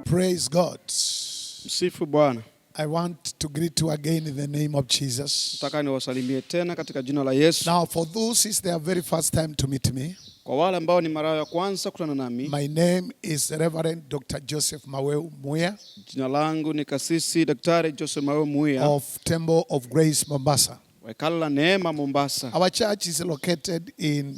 Praise God. Msifu Bwana. I want to greet you again in the name of Jesus. Nataka niwasalimie tena katika jina la Yesu. Now for those is their very first time to meet me. Kwa wale ambao ni mara ya kwanza kukutana nami. My name is Reverend Dr. Joseph Maweu Muya. Jina langu ni Kasisi Daktari Joseph Maweu Muya of Temple of Grace Mombasa. Hekalu la Neema Mombasa. Our church is located in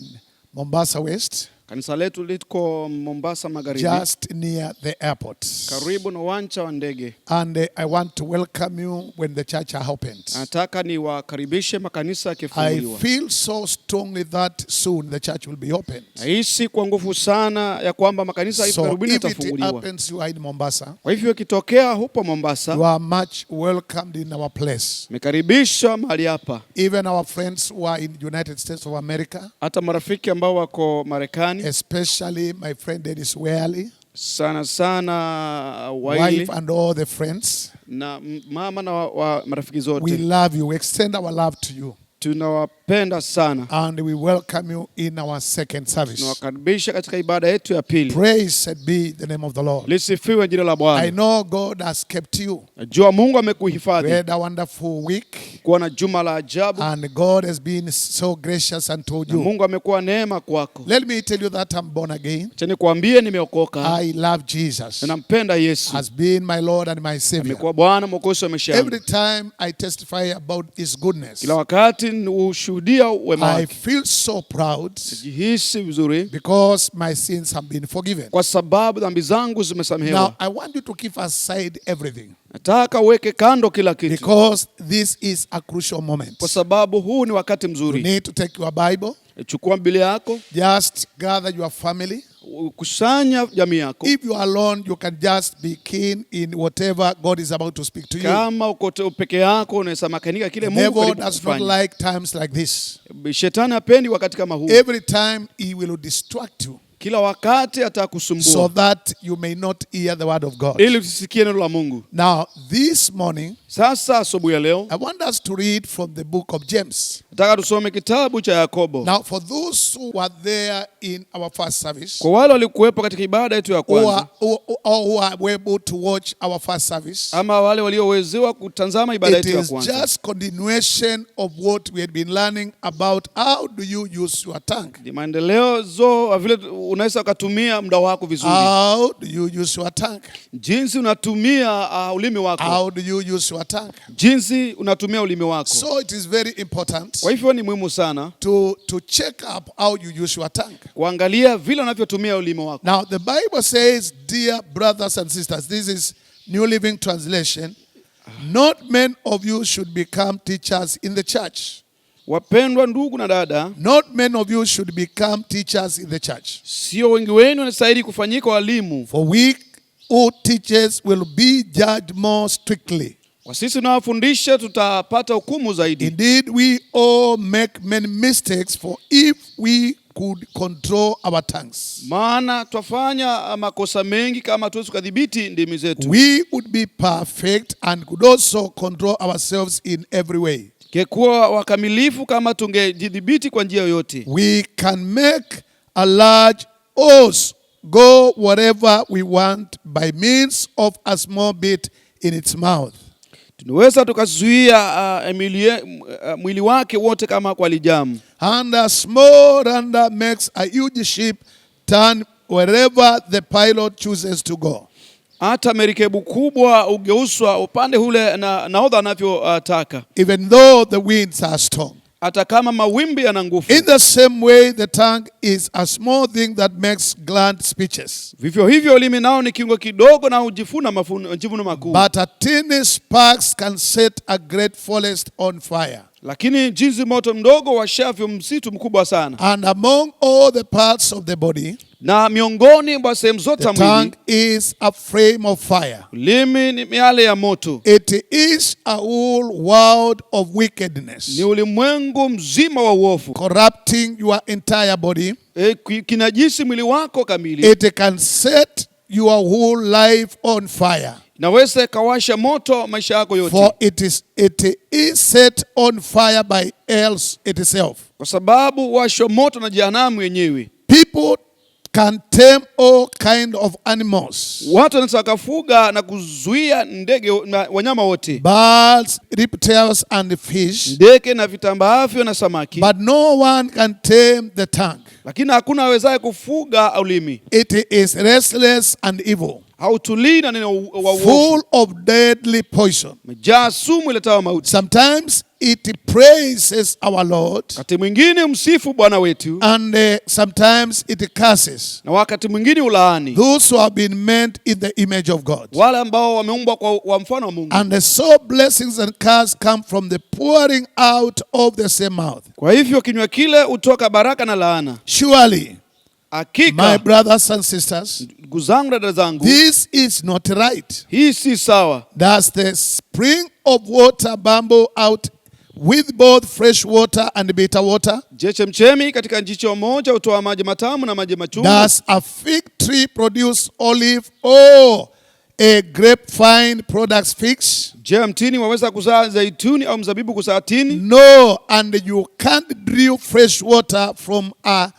Mombasa West. Kanisa letu liko Mombasa Magharibi. Just near the airport. Karibu na uwanja wa ndege. And I want to welcome you when the church are opened. Nataka niwakaribishe makanisa yakifunguliwa. I feel so strongly that soon the church will be opened. Nahisi kwa nguvu sana ya kwamba makanisa hivi karibuni yatafunguliwa. So if it happens you are in Mombasa, kwa hivyo ikitokea hupo Mombasa, you are much welcomed in our place. Mekaribishwa mahali hapa. Even our friends who are in United States of America, hata marafiki ambao wako Marekani, especially my friend Dennis Weali, sana Wiley, wife and all the friends, na mama na marafiki zote. We love you. We extend our love to you. Tunawapenda sana. And we welcome you in our second service. Tunawakaribisha katika ibada yetu ya pili. Praise be the name of the Lord. Lisifiwe jina la Bwana. I know God has kept you. Najua Mungu amekuhifadhi. We had a wonderful week. Kuwa na juma la ajabu. And God has been so gracious unto you. Mungu amekuwa neema kwako. Let me tell you that I'm born again. Acha nikwambie nimeokoka. I love Jesus. Nampenda Yesu. Has been my Lord and my Savior. Amekuwa Bwana Mwokozi wa maisha yangu. Every time I testify about His goodness, kila wakati ushuhudia wema wake, I feel so proud. Najihisi vizuri because my sins have been forgiven. Kwa sababu dhambi zangu zimesamehewa. Now I want you to keep aside everything. Nataka uweke kando kila kitu. Because this is a crucial moment. Kwa sababu huu ni wakati mzuri. You need to take your Bible. Chukua Biblia yako. Just gather your family. Kusanya jamii yako. If you are alone, you can just be keen in whatever God is about to speak to you. Kama uko peke yako unaweza makanika kile Mungu anafanya. The devil does not like times like this. Shetani hapendi wakati kama huu. Every time he will distract you. Kila wakati atakusumbua. So that you may not hear the word of God. Ili usisikie neno la Mungu. Now this morning, sasa asubuhi ya leo, I want us to read from the book of James. Nataka tusome kitabu cha Yakobo. Now for those who were there in our first service, kwa wale walikuwepo katika ibada yetu ya kwanza, who are able to watch our first service, ama wale waliowezewa kutazama ibada yetu ya kwanza, it is just continuation of what we had been learning about how do you use your tongue. Ni maendeleo zo vile unaweza kutumia muda wako vizuri. How do you use your tongue? Jinsi unatumia ulimi wako. How do you use your tongue? Jinsi unatumia ulimi wako. So it is very important. Kwa hivyo ni muhimu sana to check up how you use your tongue. Kuangalia vile unavyotumia ulimi wako. Now the Bible says, dear brothers and sisters, this is New Living Translation, not many of you should become teachers in the church. Wapendwa ndugu na dada, not many of you should become teachers in the church. Sio wengi wenu wanastahili kufanyika walimu. For we who teachers will be judged more strictly. Kwa sisi tunawafundisha tutapata hukumu zaidi. Indeed we all make many mistakes, for if we could control our tongues, maana twafanya makosa mengi kama tuwezi kudhibiti ndimi zetu, we would be perfect and could also control ourselves in every way. Kekuwa wakamilifu kama tungejidhibiti kwa njia yoyote. We can make a large horse go wherever we want by means of a small bit in its mouth. Tunaweza tukazuia mwili wake wote kama kwa lijamu. And a small rudder makes a huge ship turn wherever the pilot chooses to go. Hata merikebu kubwa ugeuswa upande ule na nahodha anavyotaka. Even though the winds are strong. Hata kama mawimbi yana nguvu. In the same way the tongue is a small thing that makes grand speeches. Vivyo hivyo ulimi nao ni kiungo kidogo na hujifuna majivuno makuu. But a tiny spark can set a great forest on fire. Lakini jinsi moto mdogo washavyo msitu mkubwa sana. And among all the parts of the body, na miongoni mwa sehemu zote za mwili, the tongue is a flame of fire. Ulimi ni miale ya moto. It is a whole world of wickedness. Ni ulimwengu mzima wa uovu. Corrupting your entire body. Kinajisi mwili wako kamili. It can set your whole life on fire. Naweza kawasha moto maisha yako yote. For it is set on fire by hell itself. Kwa sababu washo moto na jehanamu yenyewe. People can tame all kind of animals, Watu wanaweza wakafuga na kuzuia ndege na wanyama wote, birds, reptiles and fish, ndege na vitambaavyo na samaki, but no one can tame the tongue. lakini hakuna awezaye kufuga ulimi. It is restless and evil, Hautulii na neno wa full uovu, of deadly poison. umejaa sumu iletayo mauti. Sometimes it praises our Lord, Wakati mwingine msifu Bwana wetu, and sometimes it curses na wakati mwingine ulaani those who have been made in the image of God. wale ambao wameumbwa kwa mfano wa Mungu. And so blessings and curses come from the pouring out of the same mouth. Kwa hivyo kinywa kile hutoka baraka na laana. Surely, my Hakika brothers and sisters, ndugu zangu, dada zangu, this is not right. hii si sawa. Does the spring of water bubble out with both fresh water and bitter water? Je, chemchemi katika njicho moja hutoa maji matamu na maji machungu? Does a fig tree produce olive or a grapevine products figs? Je, mtini waweza kuzaa zaituni au mzabibu kuzaa tini? No, and you can't draw fresh water from a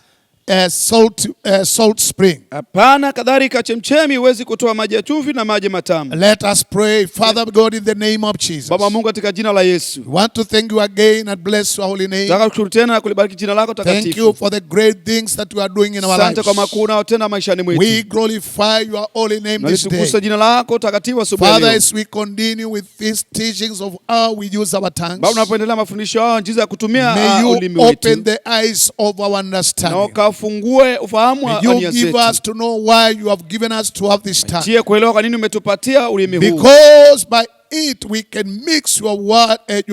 salt spring. Hapana, kadhalika chemchemi huwezi kutoa maji ya chumvi na maji matamu. Let us pray. Father God, in the name of Jesus, Baba Mungu, katika jina la Yesu, we want to thank you again and bless your holy name. nataka kushukuru tena na kulibariki jina lako Thank you takatifu. for the great things that you are doing in our Asante kwa lives. makuu unayotenda maishani We mwetu. glorify your holy name this Nalitukuza day. jina lako takatifu asubuhi ya Father, leo. as we continue with these teachings of how we use our tongues, Baba, unapoendelea mafundisho haya jinsi ya kutumia may ulimi you open wetu, the eyes of our na understanding. ukafungue ufahamu May wa you nia give zetu. us to know why you have given us to have this tongue. Tie kuelewa kwa nini umetupatia ulimi huu. Because by it we can mix your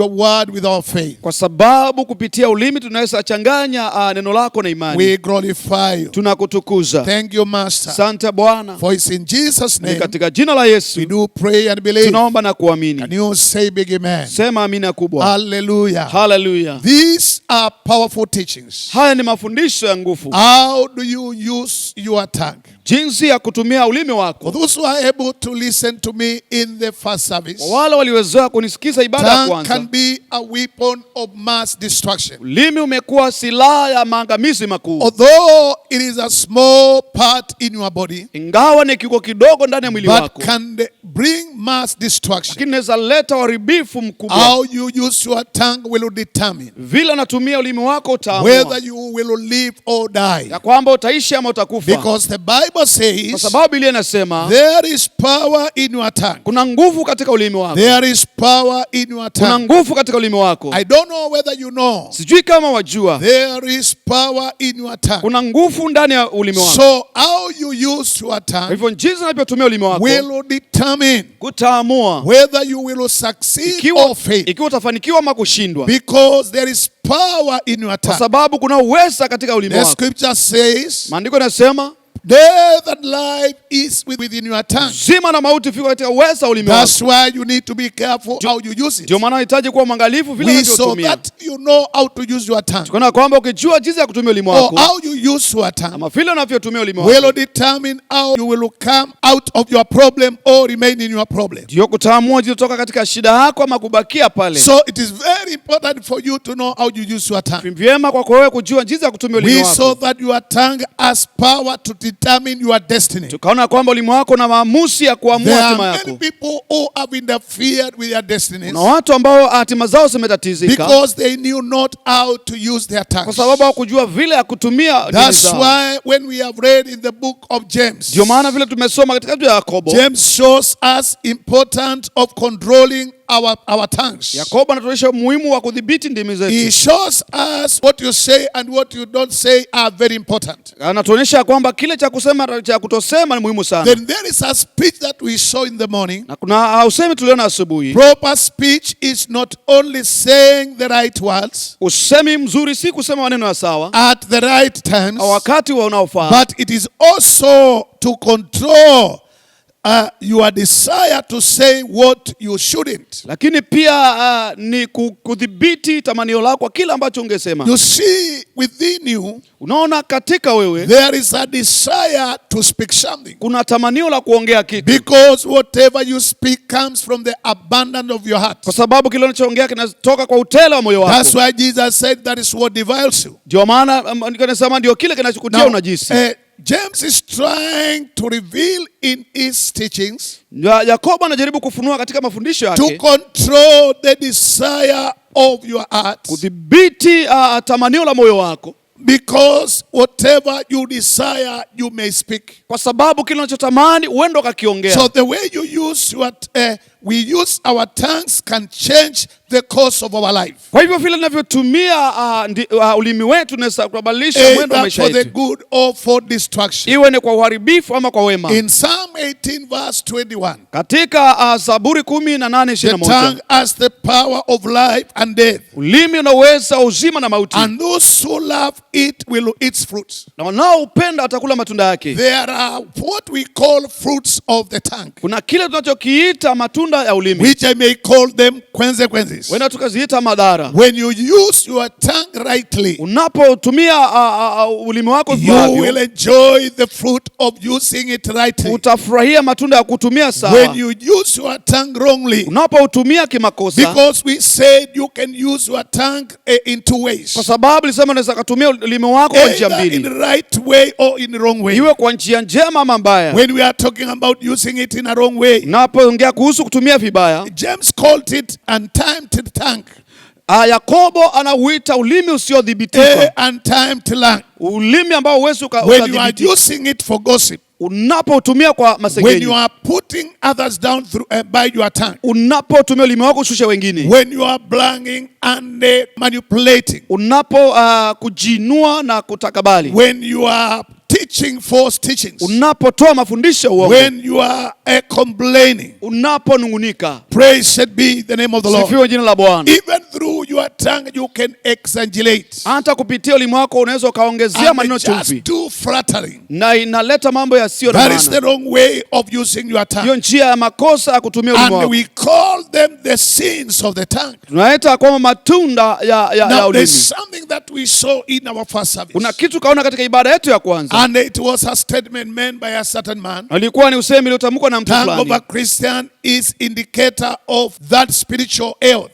word with our faith. Kwa sababu kupitia ulimi tunaweza changanya neno lako na imani. We glorify you. Tunakutukuza. Thank you, Master. Asante Bwana. For it's in Jesus' Ni name katika jina la Yesu we do pray and believe. tunaomba na kuamini. Can you say big amen? Sema amina kubwa. Hallelujah. Hallelujah. These are powerful teachings. Haya ni mafundisho ya nguvu. How do you use your tongue? Jinsi ya kutumia ulimi For wako. those who are able to listen to me in the first service, Kwa wale waliweza kunisikiza ibada ya tongue kwanza. can be a weapon of mass destruction. Ulimi umekuwa silaha ya maangamizi makuu. Although it is a small part in your body, Ingawa ni kiungo kidogo ndani ya mwili but wako, can bring mass destruction. lakini inaweza leta uharibifu mkubwa. How you use your tongue will determine Vile unatumia ulimi wako utaamua whether you will live or die. ya kwamba utaishi ama utakufa. Because the Bible Kwa says sababu Biblia inasema there is power in your tongue. kuna nguvu katika ulimi wako. There is power in your Kuna tongue. nguvu katika ulimi wako. I don't know whether you know. Sijui kama wajua. There is power in your tongue. Kuna nguvu ndani ya ulimi wako. So how you use your Kwa tongue hivyo jinsi unavyotumia ulimi wako will determine kutaamua whether you will succeed or fail. ikiwa utafanikiwa ama kushindwa. Because there is power in your Kwa tongue. sababu kuna uweza katika ulimi The wako. scripture says, Maandiko yanasema death and life is within your tongue. uzima na mauti viko katika uweza wa ulimi wako. That's why you need to be careful how you use it. Ndio maana unahitaji kuwa mwangalifu vile So unavyotumia. that you know how to use your tongue. Kuna kwamba ukijua jinsi ya kutumia ulimi Or wako how you use your tongue ama vile unavyotumia ulimi wako will determine how you will come out of your problem or remain in your problem. ndio kutaamua jinsi kutoka katika shida yako ama kubakia pale. So it is very important for you to know how you use your tongue. Ni vyema kwako wewe kujua jinsi ya kutumia ulimi We saw wako. that your tongue has power to determine your destiny. Tukaona kwamba ulimi wako na maamuzi ya kuamua There hatima are many yako. people who have interfered with their destinies Kuna watu ambao hatima zao zimetatizika because they knew not how to use their kwa tongues. sababu hawakujua vile ya kutumia dini That's zao. why when we have read in the book of James, Ndio maana vile tumesoma katika kitabu cha Yakobo, James shows us importance of controlling our tongues. Yakobo anatuonyesha umuhimu wa kudhibiti ndimi He zetu. shows us what you say and what you don't say are very important. Anatuonyesha kwamba kile cha kusema cha kutosema ni muhimu sana. Then there is a speech that we saw in the morning. Na kuna usemi tuliona asubuhi. Proper speech is not only saying the right words Usemi mzuri si kusema maneno ya sawa at the right times, au wakati unaofaa, but it is also to control your desire to say what you shouldn't. lakini pia ni kudhibiti tamanio lako kwa kile ambacho ungesema. You see, within you, Unaona, katika wewe there is a desire to speak something. kuna tamanio la kuongea kitu, Because whatever you speak comes from the abundance of your heart. kwa sababu kile unachoongea kinatoka kwa utele wa moyo That's wako. why Jesus said that is what defiles you. Ndio maana nikasema ndio kile kinachokutia Now, unajisi. James is trying to reveal in his teachings Yakobo anajaribu kufunua katika mafundisho to yake control the desire of your heart. kudhibiti tamanio la moyo wako, Because whatever you desire, you may speak. kwa sababu kile unachotamani uende ukakiongea. So the way you use we use our tongues can change the course of our life. Kwa hivyo vile tunavyotumia ulimi wetu unaweza kubadilisha mwendo wa Either maisha for the yetu, good or for destruction. iwe ni kwa uharibifu ama kwa wema. In Psalm 18 verse 21, Katika Zaburi the 18:21, tongue has the power of life and death, ulimi unaweza uzima na mauti, and those who love it will eat its fruits. na wanaoupenda watakula matunda yake. There are what we call fruits of the tongue, Kuna kile tunachokiita matunda ya ulimi, which I may call them consequences. wenda tukaziita madhara. When you use your tongue rightly, Unapotumia ulimi wako you vizuri, will enjoy the fruit of using it rightly. utafurahia matunda ya kutumia sawa. When you use your tongue wrongly, Unapoutumia kimakosa, because we said you can use your tongue in two ways, kwa sababu lisema unaweza kutumia ulimi wako kwa njia either in mbili, the right way or in the wrong way. iwe kwa njia njema ama mbaya. When we are talking about using it in a wrong way, Unapoongea kuhusu kutumia vibaya, James called it untimed tongue. Yakobo anauita ulimi usiodhibitika, Untimed tongue. ulimi ambao huwezi When you are ukadhibiti. using it for gossip, Unapotumia kwa when you masengenyo, are putting others down through by your tongue, unapotumia ulimi wako ushushe wengine, when you are blanging and manipulating, unapo kujinua na kutakabali, when you are teaching false teachings, unapotoa mafundisho ya uongo, when you are complaining, unaponungunika. praised be the name of the Lord. Sifiwe jina la Bwana. Even through your tongue, you can exaggerate Hata kupitia ulimi wako unaweza ukaongezea maneno and chumvi, just do flattering. na inaleta mambo yasiyo na That is the maana. wrong way of using your tongue. Hiyo njia ya makosa ya kutumia ulimi And wako, we call them the sins of the tongue. tunaita kwamba matunda ya Now, ulimi. there's something that we saw in our first service. Kuna kitu kaona katika ibada yetu ya kwanza, And it was a statement made by a certain man. alikuwa ni usemi uliotamkwa na mtu Tongue of a fulani. Christian is indicator of that spiritual health.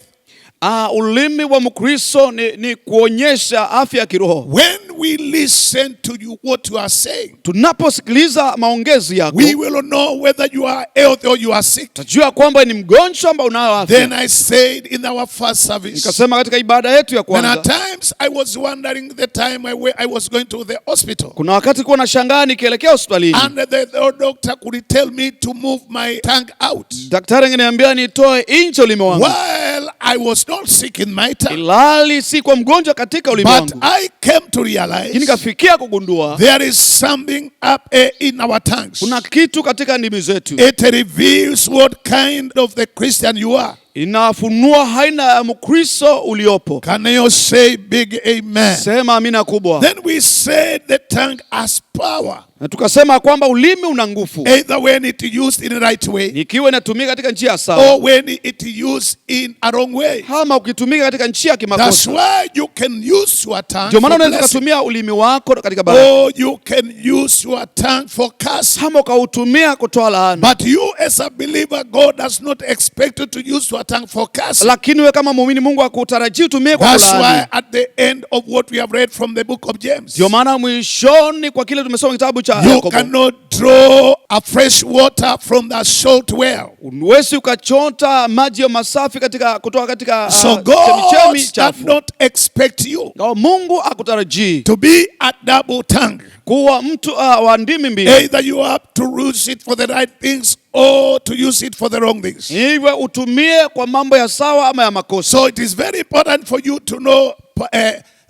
Ulimi wa Mkristo ni kuonyesha afya ya kiroho. When we listen to you, what you are saying, Tunaposikiliza maongezi yako, we will know whether you are healthy or you are sick. tajua kwamba ni mgonjwa ambao unao Then afya. I said in our first service, Nikasema katika ibada yetu ya then at kwanza, times I was wondering the time I was going to the hospital. kuna wakati kuwa na shangaa nikielekea hospitalini, And the doctor could tell me to move my tongue out. daktari angeniambia nitoe nje ulimi wangu, While I was not sick in my tongue, ilali si kwa mgonjwa katika ulimi but wangu. I came to Lakini realize nikafikia kugundua there is something up in our tongues. kuna kitu katika ndimi zetu, It reveals what kind of the Christian you are. inafunua haina ya Mkristo uliopo. Can you say big amen? Sema amina kubwa. Then we said the tongue has power, Na tukasema kwamba ulimi una nguvu, either when it used in the right way ikiwa inatumika katika njia sawa or when it used in a wrong way. ama ukitumika katika njia ya That's kimakosa. why you can use your tongue Ndio maana for unaweza blessing, kutumia ulimi wako katika baraka, or you can use your tongue for cursing. ama ukautumia kutoa laana. But you as a believer, God does not expect you to use your tongue for cursing. Lakini wewe kama muumini, Mungu akutarajia utumie kwa That's why kulaani. at the end of what we have read from the book of James, Ndio maana mwishoni kwa kile tumesoma kitabu cha you Yakobo, cannot draw a fresh water from the salt well. huwezi ukachota maji ya masafi kutoka katika So God chemichemi does chafu. not expect you Na Mungu akutarajii to be a double tongue. kuwa mtu wa ndimi mbili, Either you have to use it for the right things or to use it for the wrong things. iwe utumie kwa mambo ya sawa ama ya makosa. So it is very important for you to know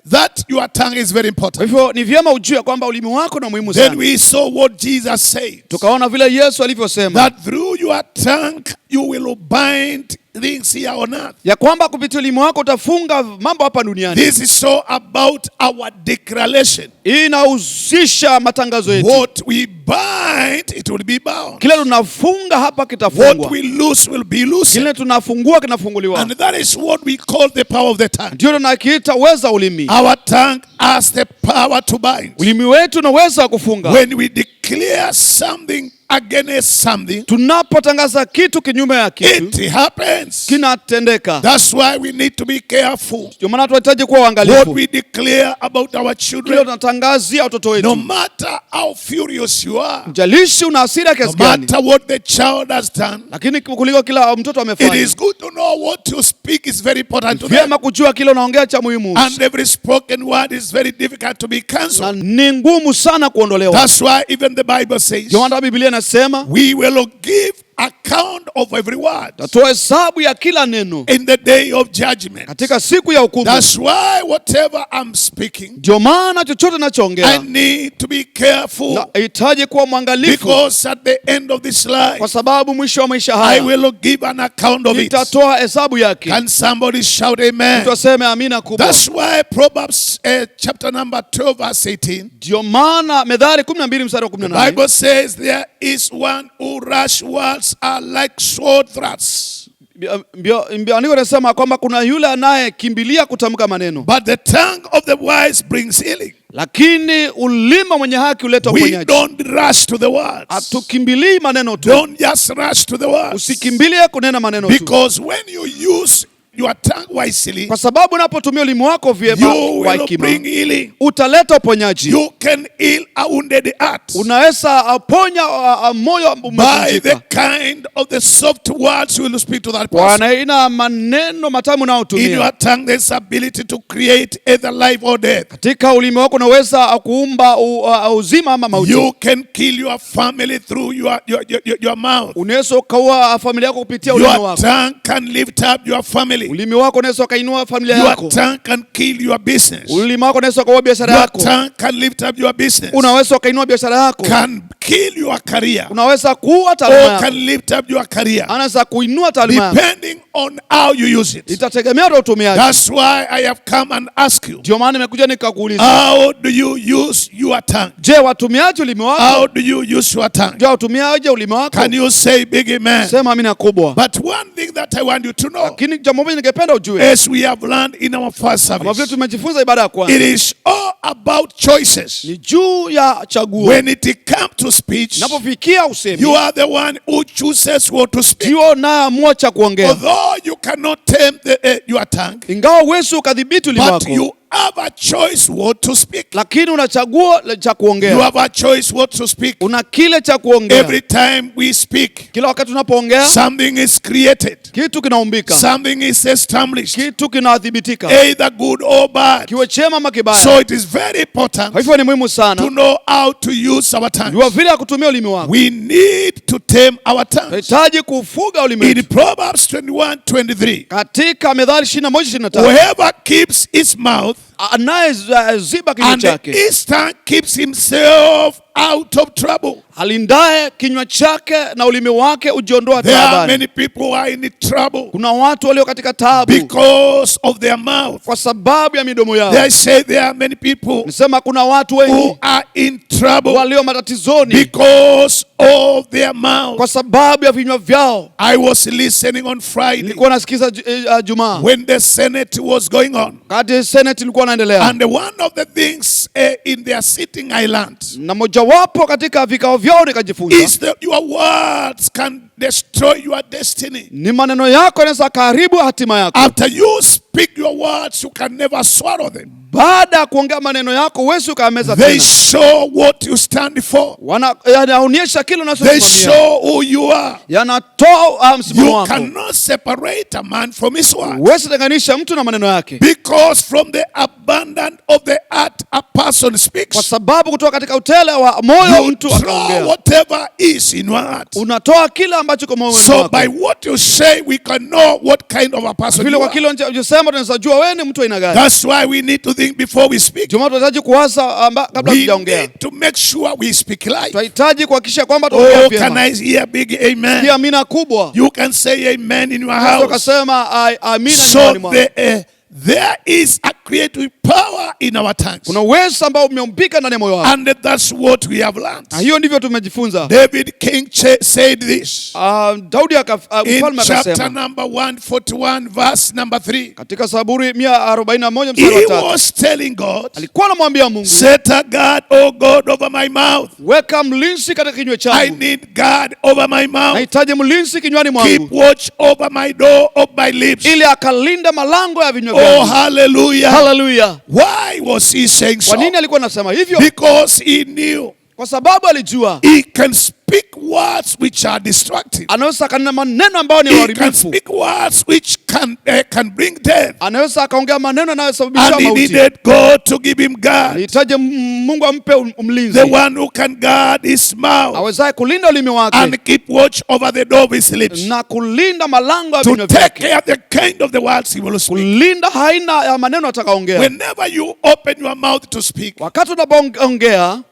that your tongue is very Kwa important. hivyo ni vyema ujue kwamba ulimi wako na muhimu Then sana. we saw what Jesus said, Tukaona vile Yesu alivyosema that through your tongue you will bind things here on earth. ya kwamba kupitia ulimi wako utafunga mambo hapa duniani. This is so about our declaration. Hii inahusisha matangazo yetu. What we bind, it will be bound. Kile tunafunga hapa What kitafungwa, we loose will be loose. kile tunafungua kinafunguliwa. And that is what we call the power of the tongue. Ndio tunakiita uweza ulimi. Our tongue has the power to bind. Ulimi wetu una uwezo wa kufunga. When we declare something against something, tunapotangaza kitu kinyume ya kitu, it happens. kinatendeka. That's why we need to be careful. Ndio maana tunahitaji kuwa What waangalifu. we declare about our Kile children, tunatangazia watoto no wetu, matter how furious you are, jalishi una hasira no kiasi gani, matter what the child has done, lakini kuliko kila mtoto it amefanya, is good to know what you speak is very important to them. vyema kujua kile unaongea cha muhimu, And every spoken word is very difficult to be na cancelled. ni ngumu sana kuondolewa. That's why even the Bible says, Ndio maana Biblia inasema we will give account of every word tatoa hesabu ya kila neno in the day of judgment. katika siku ya hukumu. That's why whatever I'm speaking, Ndio maana chochote I nachoongea need to be careful, nahitaji kuwa mwangalifu, because at the end of this life, kwa sababu mwisho wa maisha I haya will give an account of it. nitatoa hesabu yake. Can somebody shout amen? Mtu aseme amina kubwa. That's why Proverbs chapter number 12 verse 18, Ndio maana Methali 12 mstari wa the 18, Bible says there is one who rush words are like sword thrusts, andiko linasema kwamba kuna yule anayekimbilia kutamka maneno, but the tongue of the wise brings healing. lakini ulima mwenye haki huleta We uponyaji. don't rush to the words. Hatukimbilii maneno tu, Don't just rush to the words. usikimbilie kunena maneno tu, Because when you use your tongue wisely, kwa sababu unapotumia ulimi wako vyema you kwa will hekima bring healing. utaleta uponyaji. You can heal a wounded heart Unaweza aponya moyo by the umevunjika kind of the soft words you will speak to that kwa person. aina maneno matamu In unayotumia. your tongue there's ability to create either life or death. Katika ulimi wako unaweza kuumba uzima ama mauti. You can kill your family through your mouth. Unaweza ukaua familia yako kupitia ulimi Your wako. tongue can lift up your family. Ulimi wako unaweza ukainua familia Your yako. tongue can kill your business. Ulimi wako unaweza ukaua biashara Your yako. tongue can lift up your business. Unaweza ukainua biashara yako. Can kill your career. Unaweza kuua taaluma Or can yako. lift up your career. Anaweza kuinua taaluma yako. Depending on how you use it. Itategemea na utumiaji. That's why I have come and asked you, Ndio maana nimekuja nikakuuliza, how do you use your tongue? je, watumiaji ulimi wako? How do you use your tongue? Je, watumiaje ulimi wako? Can you say big amen? Sema amina kubwa. But one thing that I want you to know, Lakini jambo moja ningependa ujue, as we have learned in our first kama vile service, tumejifunza ibada ya it kwanza, is all about choices. ni juu ya chaguo. When it comes to speech, Napofikia usemi, you are the one who chooses what to speak. ndio unaamua cha kuongea. Although you cannot tame your tongue, Ingawa uwezo ukadhibiti ulimi but wako, you have a choice what to speak. lakini una chaguo cha You kuongea. have a choice what to speak. Una kile cha kuongea. Every time we speak, Kila wakati tunapoongea, something is created. kitu kinaumbika, Something is established, kitu kinadhibitika, either good or bad. kiwe chema ama kibaya. So it is very important Kwa hivyo ni muhimu to sana know how to use our tongue. jua vile ya kutumia ulimi wako. We need to tame our tongue. Tunahitaji kufuga ulimi In wetu. Proverbs 21:23, Katika Methali 21:25, whoever keeps his mouth anayeziba kinywa and chake, his tongue keeps himself out of trouble. alindaye kinywa chake na ulimi wake ujiondoa There are taabani. many people who are in trouble Kuna watu walio katika taabu because of their mouth. kwa sababu ya midomo yao. They say there are many people Nisema kuna watu who wengi are in trouble walio matatizoni because of their mouth. kwa sababu ya vinywa vyao. I was listening on Friday Nilikuwa nasikiza Jumaa when the Senate was going on, kati Senate ilikuwa inaendelea, and one of the things in their sitting I learned na mojawapo katika vikao vyao nikajifunza is that your words can destroy your destiny. ni maneno yako yanaweza karibu hatima yako. After you speak your words, you can never swallow them. Baada ya kuongea maneno yako huwezi ukameza They tena. show what you stand for. Yanaonyesha kile They unachosimamia, show who you are. yanatoa msimamo You wako. cannot separate a man from his word. Huwezi tenganisha mtu na maneno yake, Because from the abundance of the heart a person kwa speaks. sababu kutoka katika utele wa moyo You mtu draw anaongea. whatever is in your heart. Unatoa kile ambacho kwa moyo So wako. by what you say, we can know what kind of a person Vile you kwa are. kile unachosema tunaweza jua wewe ni mtu aina gani. That's why we need to think before we speak. Ndio maana tunahitaji kuwaza kabla We tujaongea. need to make sure we speak life. Tunahitaji kuhakikisha kwamba tunaongea Oh, can vyema. I hear big amen? Pia amina kubwa. You can say amen in your Unaweza house. ukasema amina So nyumbani mwako. there is a creative power power in our tongues. Kuna uwezo ambao umeumbika ndani ya moyo wako. And that's what we have learned. Na hiyo ndivyo tumejifunza. David King said this. Daudi in chapter number 141 verse number 3. Katika Zaburi 141 mstari wa 3. He was telling God, alikuwa anamwambia Mungu, set a guard, O God, over my mouth. Weka mlinzi katika kinywa changu. I need guard over my mouth. Nahitaji mlinzi kinywani mwangu. Keep watch over my door of my lips. Ili akalinda malango ya vinywa vyangu. Oh, hallelujah. Hallelujah. Why was he saying so? Kwa nini alikuwa anasema hivyo? Because he knew. Kwa sababu alijua. He can speak words which are destructive. Anaweza kanena maneno ambayo ni uharibifu. He can speak words which can bring death. Anaweza akaongea maneno yanayosababisha mauti. And he needed God to give him guard. Anahitaji Mungu ampe mlinzi. The one who can guard his mouth. Awezaye kulinda ulimi wake. And keep watch over the door of his lips. Na kulinda malango ya vinywa vyake. To take care of the kind of the words he will speak. Kulinda haina ya maneno atakayoongea. Whenever you open your mouth to speak. Wakati unapoongea,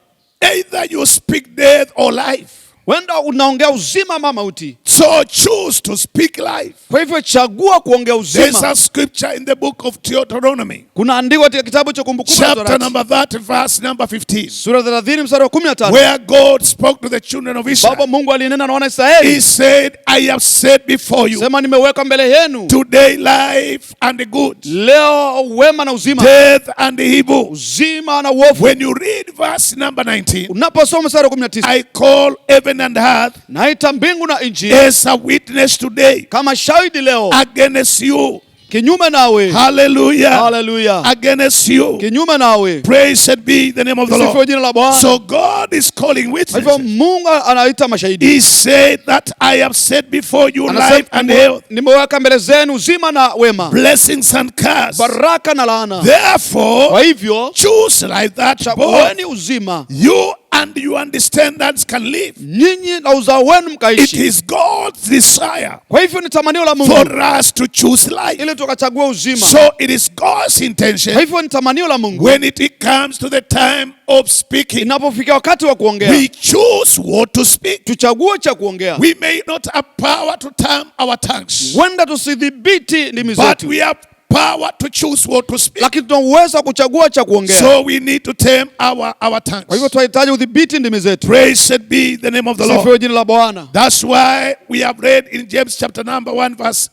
either you speak death or life. Wenda unaongea uzima ama mauti. So choose to speak life. Kwa hivyo chagua kuongea uzima. There's a scripture in the book of Deuteronomy. Kuna andiko katika kitabu cha Kumbukumbu la Torati. Chapter number 30 verse number 15. Sura 30 mstari wa 15. Where God spoke to the children of Israel. Baba Mungu alinena na wana Israeli. He said, I have set before you. Sema nimeweka mbele yenu. Today life and the good. Leo wema na uzima. Death and the evil. Uzima na uovu. When you read verse number 19. Unaposoma mstari wa 19. I call heaven and earth. Naita mbingu na nchi. As a witness today. Kama shahidi leo. Against you. Kinyume nawe. Hallelujah. Hallelujah. Against you. Kinyume nawe. Praised be the name of the Lord. Jina la Bwana. So God is calling witnesses. Hivyo Mungu anaita mashahidi. He said that I have set before you life and health. Nimeweka mbele zenu uzima na wema. Blessings and curse. Baraka na laana. Therefore, kwa hivyo choose life that both uzima. You and your descendants can live. Nyinyi na uzao wenu mkaishi. It is God's desire. Kwa hivyo ni tamanio la Mungu. For us to choose life. Ili tukachagua uzima. So it is God's intention. Kwa hivyo ni tamanio la Mungu. When it comes to the time of speaking. Inapofikia wakati wa kuongea. We choose what to speak. Tuchague cha kuongea. We may not have power to tame our tongues. Wenda tusidhibiti ndimi zetu. But we have power to choose what to speak. Lakini tuna uwezo kuchagua cha kuongea. So we need to tame our tongues. Kwa hivyo tunahitaji udhibiti ndimi zetu. Praised be the name of the Lord. Sifiwe jina la Bwana. That's why we have read in James chapter number 1 verse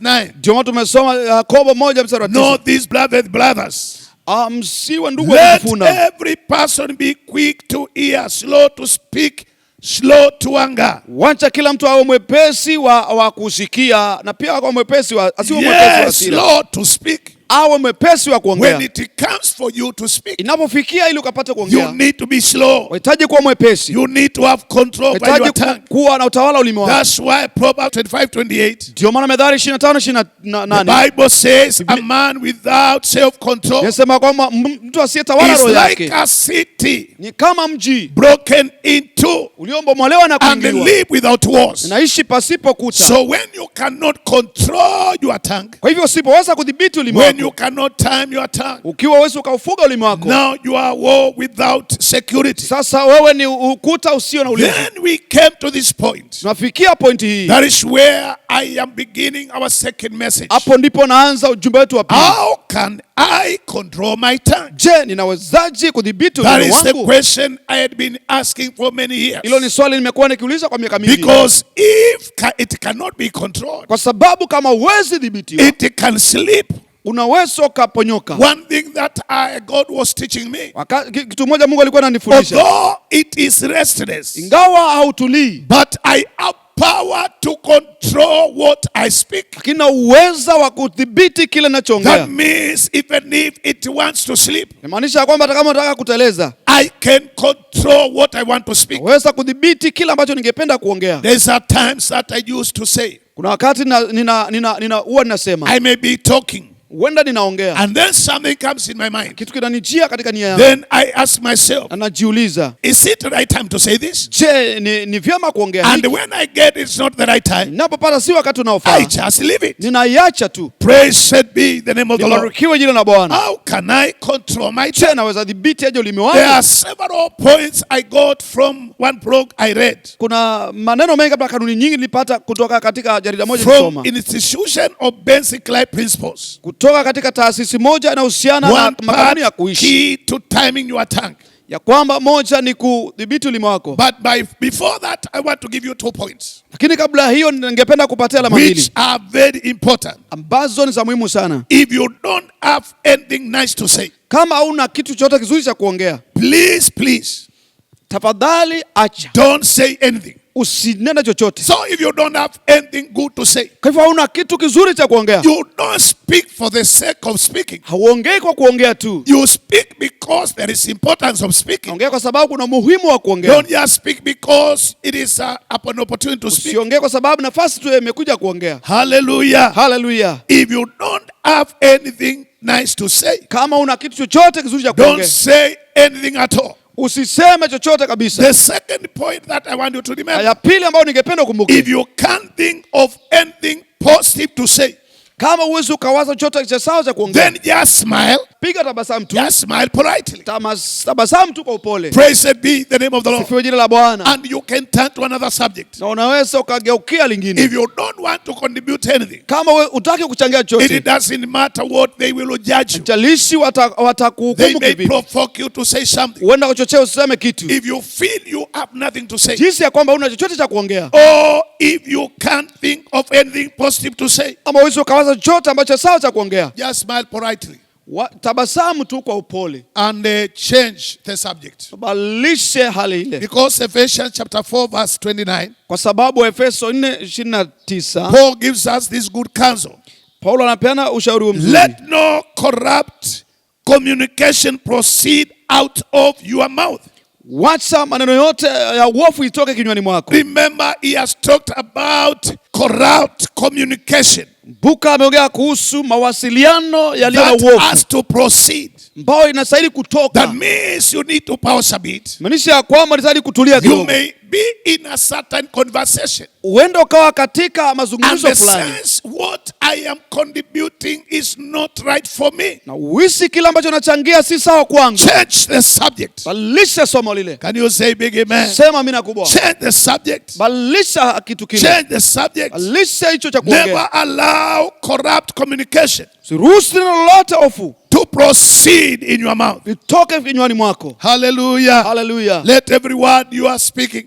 9. Ndio maana tumesoma Yakobo 1 mstari wa 9. Know these brothers. Msiwe ndugu Let kufuna. every person be quick to hear, slow to speak, slow to anger. Wacha kila mtu awe mwepesi wa kusikia na pia awe mwepesi asiwe mwepesi wa hasira. Slow to speak. Awe mwepesi wa kuongea. When it comes for you to speak, inapofikia ili ukapate kuongea, you need to be slow. Unahitaji kuwa mwepesi. You need to have control by your tongue. Kuwa na utawala ulimi wako. That's why Proverbs 25:28. Ndio maana Methali 25:28. The Bible says a man without self-control. Inasema kwamba mtu asiyetawala roho yake. Like a city. Ni kama mji broken into. Uliobomolewa na kuingiwa. And live without walls. Naishi pasipo kuta. So when you cannot control your tongue. Kwa hivyo usipoweza kudhibiti ulimi wako. You cannot time your tongue. Ukiwa wewe ukaufuga ulimi wako. Now you are war without security. Sasa wewe ni ukuta usio na ulinzi. Then we came to this point. Tunafikia point hii. That is where I am beginning our second message. Hapo ndipo naanza ujumbe wetu wa pili. How can I control my tongue? Je, ninawezaje kudhibiti ulimi wangu? That is the question I had been asking for many years. Hilo ni swali nimekuwa nikiuliza kwa miaka mingi. Because if it cannot be controlled. Kwa sababu kama huwezi dhibitiwa. It can slip. Unaweza ukaponyoka. One thing that God was teaching me. Kitu moja Mungu alikuwa ananifundisha. Although it is restless. Ingawa hautulii. But I have power to control what I speak. Lakini na uwezo wa kudhibiti kile ninachoongea. That means even if it wants to sleep. Inamaanisha kwamba hata kama unataka kuteleza. I can control what I want to speak. Naweza kudhibiti kile ambacho ningependa kuongea. There's a times that I used to say. Kuna wakati huwa ninasema. I may be talking. Huenda ninaongea. And then something comes in my mind. Kitu kinanijia katika nia yangu. Then I ask myself. Na najiuliza. Is it the right time to say this? Je, ni vyema kuongea hiki? And when I get it's not the right time. Ninapopata si wakati unaofaa. I just leave it. Ninaiacha tu. Praise be the name of the Lord. Barikiwe jina la Bwana. How can I control my tongue? Je, naweza dhibiti aje ulimi wangu? There are several points I got from one blog I read. Kuna maneno mengi kabla kanuni nyingi nilipata kutoka katika jarida moja kusoma. nilisoma. From Institution of Basic Life Principles. kutoka katika taasisi moja inahusiana na One makanuni ya part kuishi, key to timing your tongue. ya kwamba moja ni kudhibiti ulimi wako. But before that, I want to give you 2 points, Lakini kabla hiyo ningependa kupatia alama which mbili are very important. ambazo ni za muhimu sana. If you don't have anything nice to say, Kama hauna kitu chochote kizuri cha kuongea, please, tafadhali acha, don't say anything. usinene chochote. So if you don't have anything good to say, Kwa hivyo hauna kitu kizuri cha kuongea, you don't speak for the sake of speaking. hauongei kwa kuongea tu, You speak because there is importance of speaking. ongea kwa sababu kuna umuhimu wa kuongea. Don't just speak because it is an opportunity to speak. Usiongee kwa sababu nafasi tu imekuja kuongea. Hallelujah. Hallelujah. If you don't have anything nice to say, Kama una kitu chochote kizuri cha don't kuongea, say anything at all. usiseme chochote kabisa. The second point that I want you to Na remember, ya pili ambayo ningependa if ukumbuke, you can't think of anything positive to say, kama uwezi ukawaza chochote cha sawa cha kuongea, then just smile. piga tabasamu tu, Just smile politely. tabasamu tu kwa upole. Praise be the name of the Lord. Sifiwe jina la Bwana. And you can turn to another subject. Na unaweza ukageukia lingine. If you don't want to contribute anything, Kama utaki kuchangia chochote, it doesn't matter what they will judge you. jalishi They watakuhukumu may kivipi. provoke you to say something. Uenda kuchochea usiseme kitu, If you feel you have nothing to say, jinsi ya kwamba una chochote cha kuongea, or if you can't think of anything positive to say, ama uwezi ukawaza chochote ambacho sawa cha kuongea, just smile politely tabasamu tu kwa upole, and change the subject. badilishe hali ile. Because Ephesians chapter 4 verse 29, Kwa sababu Efeso 4:29 Paul gives us this good counsel. Paulo anapeana ushauri huu mzuri. Let no corrupt communication proceed out of your mouth. Wacha maneno yote ya uovu itoke kinywani mwako. Remember, he has talked about corrupt communication Buka ameongea kuhusu mawasiliano yaliyo na that uovu has to proceed. ambayo inastahili That kutoka. means you need to pause a bit. Maanisha ya kwamba inastahili kutulia You kidogo. may be in a certain conversation, Uenda ukawa katika and mazungumzo the fulani sense what I am contributing is not right for me. na uhisi kile ambacho nachangia si sawa kwangu. Change the subject. Badilisha somo lile. Can you say big amen? Sema amina kubwa. Change the subject. Badilisha kitu kile. Change the subject. Badilisha hicho cha Never kuongea. allow corrupt communication Siruhusu neno lolote ofu to proceed in your mouth. litoke kinywani mwako. Hallelujah. Hallelujah. Let every word you are speaking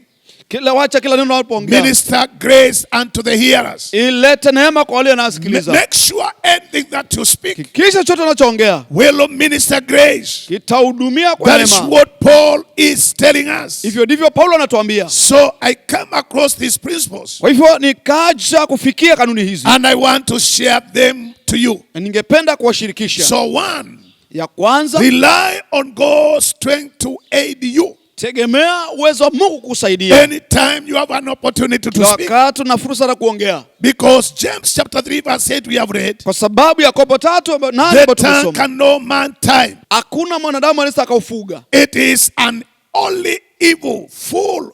Wacha kila neno unapoongea minister grace unto the hearers. ilete neema kwa wale wanaosikiliza. Make sure anything that you speak Kisha chochote unachoongea will minister grace. kitahudumia kwa That is neema. what Paul is telling us. Hivyo ndivyo Paulo anatuambia. So I come across these principles Kwa hivyo nikaja kufikia kanuni hizi and I want to share them to you. na ningependa kuwashirikisha. So one, Ya kwanza, rely on God's strength to aid you. tegemea uwezo wa Mungu kukusaidia Anytime you have an opportunity to speak. wakati na fursa ya kuongea. Because James chapter 3 verse 8 we have read, Kwa sababu Yakobo 3:8 the ambayo tongue tumesoma, can no man time. hakuna mwanadamu anaweza akaufuga. It is an only evil full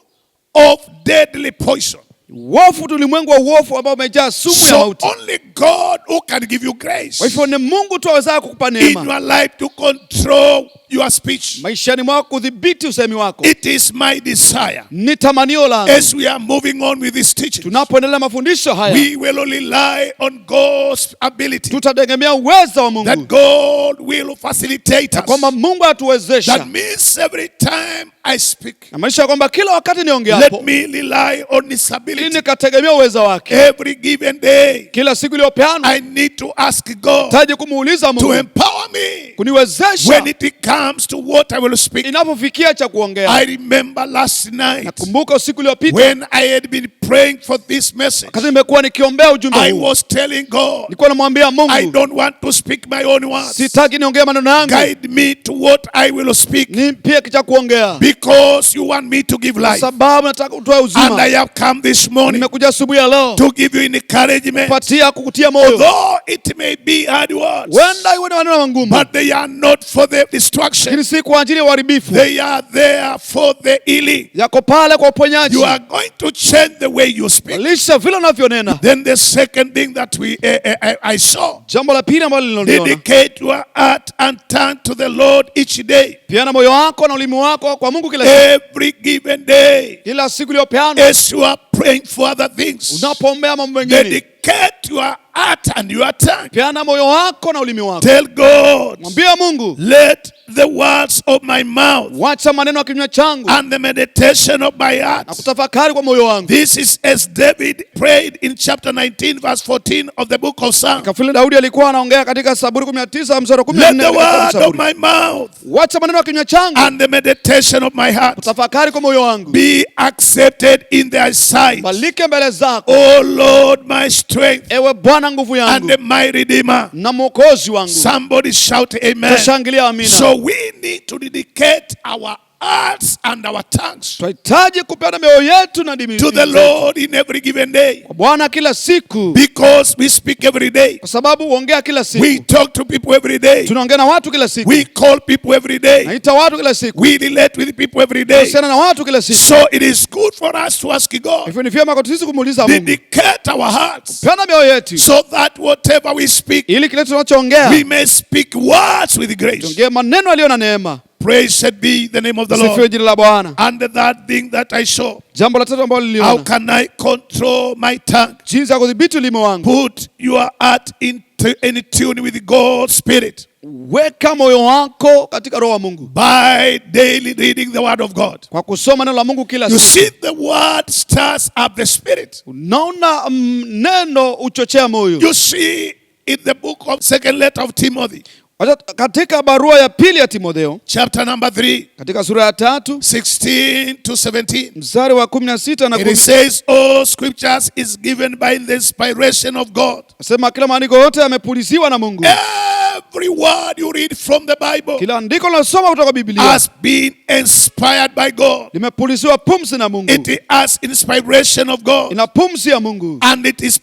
of deadly poison. Uovu tu, ulimwengu wa uovu ambao umejaa sumu ya So mauti. only God who can give you grace Kwa hivyo ni Mungu tu awezaye kukupa in neema your life to control your speech. maishani mwako, kudhibiti usemi wako. It is my desire, Ni tamanio langu as we are moving on with this teaching, tunapoendelea mafundisho haya, we will rely on God's ability, tutategemea uwezo wa that Mungu, God will facilitate us. kwamba Mungu atuwezesha. That means every time I speak, Na maanisha kwamba kila wakati let niongeapo me rely on His ili ability. nikategemea uwezo wake. Every given day, Kila siku iliyopeanwa I need to ask God taji kumuuliza to Mungu empower me kuniwezesha when it comes to what I will speak. inapofikia cha kuongea. I remember last night Nakumbuka usiku uliopita when I had been praying for this message, wakati nimekuwa nikiombea ujumbe I huu, was telling God, nilikuwa namwambia I Mungu, don't want to speak my own words. sitaki niongee maneno yangu, Guide me to what I will speak, nimpie cha kuongea, because you want me to give kwa life. sababu nataka utoe And uzima. I have come this morning Nimekuja asubuhi ya leo to give you encouragement. kukutia moyo. Although it may be hard words, Wenda iwe ni maneno magumu, but they are not for the destruction. lakini si kwa ajili ya uharibifu. They are there for the healing. Yako pale kwa uponyaji. You are going to change the way you speak. Badilisha vile unavyonena. Then the second thing that I saw, Jambo la pili ambalo nililiona, dedicate your heart and turn to the Lord each day. pia na moyo wako na ulimi wako kwa Mungu kila siku. Every given day, Kila siku iliyopeanwa as you are praying for other things, unapoombea mambo mengine, dedicate your heart and your tongue. Peana moyo wako na ulimi wako. Tell God, Mwambie Mungu, let the words of my mouth wacha maneno ya kinywa changu and the meditation of my na heart. kutafakari kwa moyo wangu. This is as David prayed in chapter 19 verse 14 of the book of Psalms. Kafili Daudi alikuwa anaongea katika Zaburi 19 mstari wa Let the 14 word katika of my mouth wacha maneno ya kinywa changu and the meditation of my heart kutafakari kwa moyo wangu be accepted in thy sight. balike mbele zako, O Lord, my strength ewe Bwana nguvu and yangu my redeemer. na mwokozi wangu. Somebody shout amen. Tushangilia amina. So we need to dedicate our hearts and our tongues Tunahitaji kupeana mioyo yetu na dimi to the Lord in every given day, kwa Bwana kila siku, because we speak every day. kwa sababu huongea kila We siku. talk to people every day. Tunaongea na watu kila siku. We call people every day. Naita watu kila siku. We relate with people every day. Tunahusiana na watu kila siku. So it is good for us to ask God, Hivyo ni vyema kwa sisi kumuuliza Mungu. dedicate our hearts Peana mioyo yetu so that whatever we speak, ili kile tunachoongea we may speak words with grace. tuongee maneno yaliyo na neema. Praise be the name of the Sifiwe Lord. jina la Bwana. And the third thing that I saw, Jambo la tatu ambalo how niliona, can I control my tongue? jinsi ya kudhibiti ulimi wangu. Put your heart in tune with God's Spirit Weka moyo wako katika roho wa Mungu by daily reading the Word of God. kwa kusoma neno la Mungu kila You siku. see, the Word stirs up the Spirit. Unaona, neno uchochea moyo. You see, in the book of second letter of Timothy, Wacha katika barua ya pili ya Timotheo chapter number 3, katika sura ya 3 16 to 17, mstari wa 16 na it 10, says, all scriptures is given by the inspiration of God. nasema kila maandiko yote yamepuliziwa na Mungu. Every word you read from the Bible Kila andiko linalosoma kutoka Biblia has been inspired by God. limepuliziwa pumzi na Mungu. It has inspiration of God. Ina pumzi ya Mungu. And it is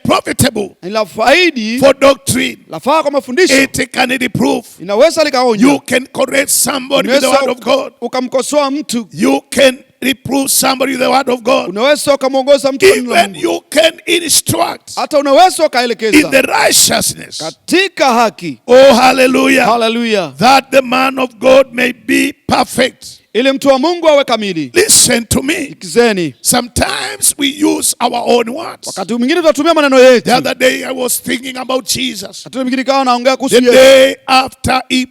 profitable Ina faidi, for doctrine. lafaa kwa mafundisho. It can reprove. Inaweza likaonya. You can correct somebody with the word of God. Ukamkosoa mtu. You can reprove somebody with the word of God. Unaweza ukamwongoza mtu kwa neno la Even Mungu. you can instruct Hata unaweza in ukaelekeza the righteousness. katika haki. Oh, hallelujah. Hallelujah. That the man of God may be perfect. Ili mtu wa Mungu awe kamili. Listen to me. Sikizeni. Sometimes we use our own words. Wakati mwingine tunatumia maneno yetu. The other day I was thinking about Jesus. Wakati mwingine kawa naongea kuhusu The Yesu. day after he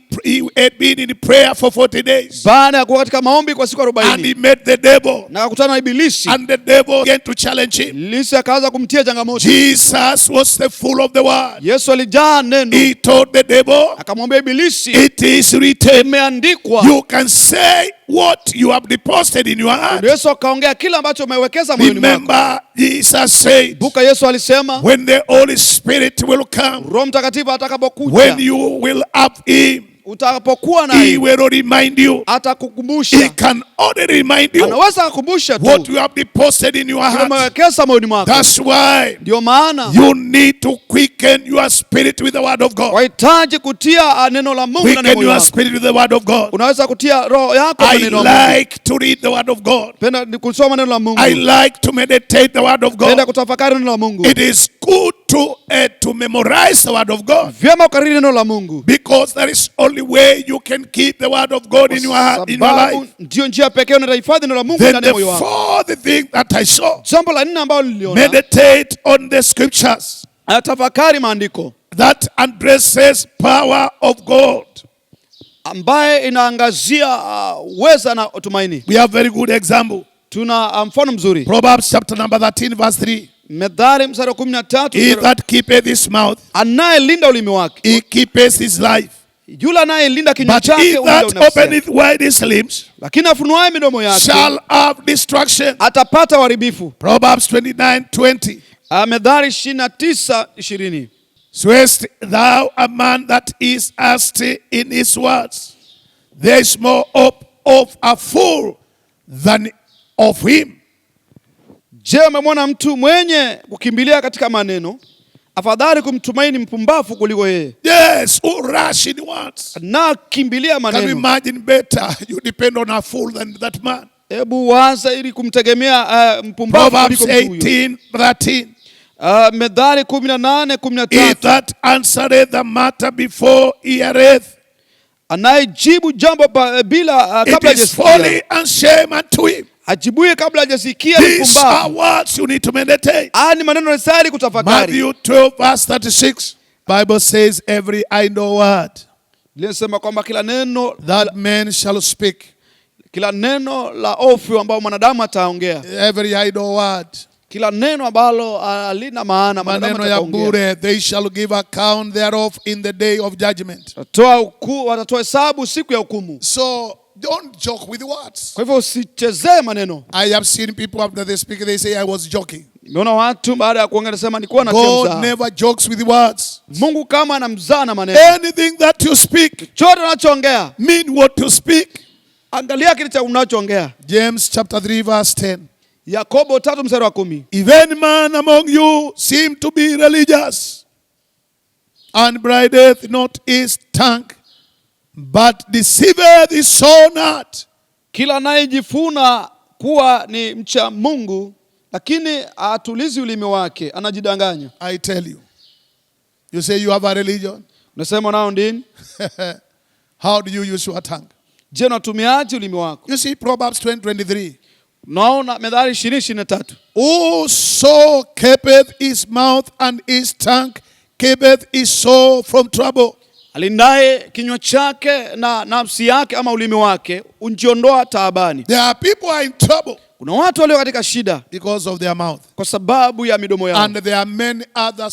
had been in prayer for 40 days. Baada ya kuwa katika maombi kwa siku And 40 he met the devil. na akakutana na Ibilisi. And the devil began to challenge him. Ibilisi akaanza kumtia changamoto. Jesus was the full of the word. Yesu alijaa neno. He told the devil, Akamwambia Ibilisi, it is written. imeandikwa. You can say what you have deposited in your heart. Yesu akaongea kila ambacho umewekeza moyoni mwako. Remember, Jesus said, Buka Yesu alisema, when the Holy Spirit will come, Roho Mtakatifu atakapokuja, when you will have him, utakapokuwa he naye will remind you. He atakukumbusha. can only remind you Anaweza kukumbusha what tu you have deposited in your kile heart. umewekeza moyoni mwako. That's why Ndio maana you need to quicken your spirit with the word of God. wahitaji kutia neno la Mungu ndani ya Quicken moyo your wako. spirit with the word of God. Unaweza kutia roho yako I ndani ya Mungu. like to read the word of God. Penda kusoma neno la Mungu. I like to meditate the word of Penda God. kutafakari neno la Mungu. It is good to memorize the word of God, Vyema ukariri neno la Mungu. because that is only way you can keep the word of God in your heart, in your Sababu life. ndio njia pekee unahifadhi neno la Mungu Then ndani ya the moyo wako. fourth thing that I saw, Jambo la nne ambalo niliona, meditate on the scriptures atafakari maandiko that addresses power of God. ambaye inaangazia uweza na tumaini. We have very good example. Tuna mfano mzuri. Proverbs chapter number 13 verse 3. Methali mstari wa 13, He that keepeth his mouth, anayelinda ulimi wake, he keepeth his life. yule anayelinda kinywa But chake he hulinda that nafsi yake. openeth wide his lips Lakini afunuaye midomo yake shall have destruction. atapata uharibifu. Proverbs 29:20. Methali 29:20. Swayest thou a man that is hasty in his words? There is more hope of a fool than of him. Je, umemwona mtu mwenye kukimbilia katika maneno? Afadhali kumtumaini mpumbavu kuliko yeye. Yes, who rush in words. Na kimbilia Can you maneno. imagine better? You depend on a fool than that man. Hebu waza ili kumtegemea mpumbavu Proverbs kuliko mtu huyo. 18:13. Methali He 18:13. that answereth the matter before he heareth, Anayejibu jambo bila it kabla is hajasikia, folly and shame unto him. ajibuye kabla hajasikia These are mpumbavu. words you need to meditate. Ni maneno yanastahili kutafakari. Matthew 12 verse 36. Bible says every idle word Linasema kwamba kila neno that men shall speak, kila neno la ofyo ambao mwanadamu ataongea, every idle word, kila neno ambalo halina maana mwanadamu maneno ya ataongea, bure, they shall give account thereof in the day of judgment. watatoa hesabu siku ya hukumu. So don't joke with words. Kwa hivyo usichezee maneno. I have seen people after they speak, they say I was joking. Nimeona watu baada ya kuongea nasema nilikuwa na God mzaha. never jokes with words. Mungu kama anamzaa na maneno. Anything that you speak, Chochote unachoongea, mean what you speak. angalia kile cha unachoongea. James chapter 3 verse 10. Yakobo 3:10. If any man among you seem to be religious and brideth not his tongue, but deceiveth his own heart. Kila anayejifuna kuwa ni mcha Mungu lakini atulizi ulimi wake, anajidanganya. I tell you. You say you have a religion. Unasema nao dini? How do you use your tongue? Je, unatumiaje ulimi wako? You see Proverbs 20:23. Naona Methali 20:23. Whoso keepeth his mouth and his tongue keepeth his soul from trouble. Alindaye kinywa chake na nafsi yake ama ulimi wake unjiondoa taabani. There are people who are in trouble Kuna watu walio katika shida because of their mouth. kwa sababu ya midomo yao. And there are many other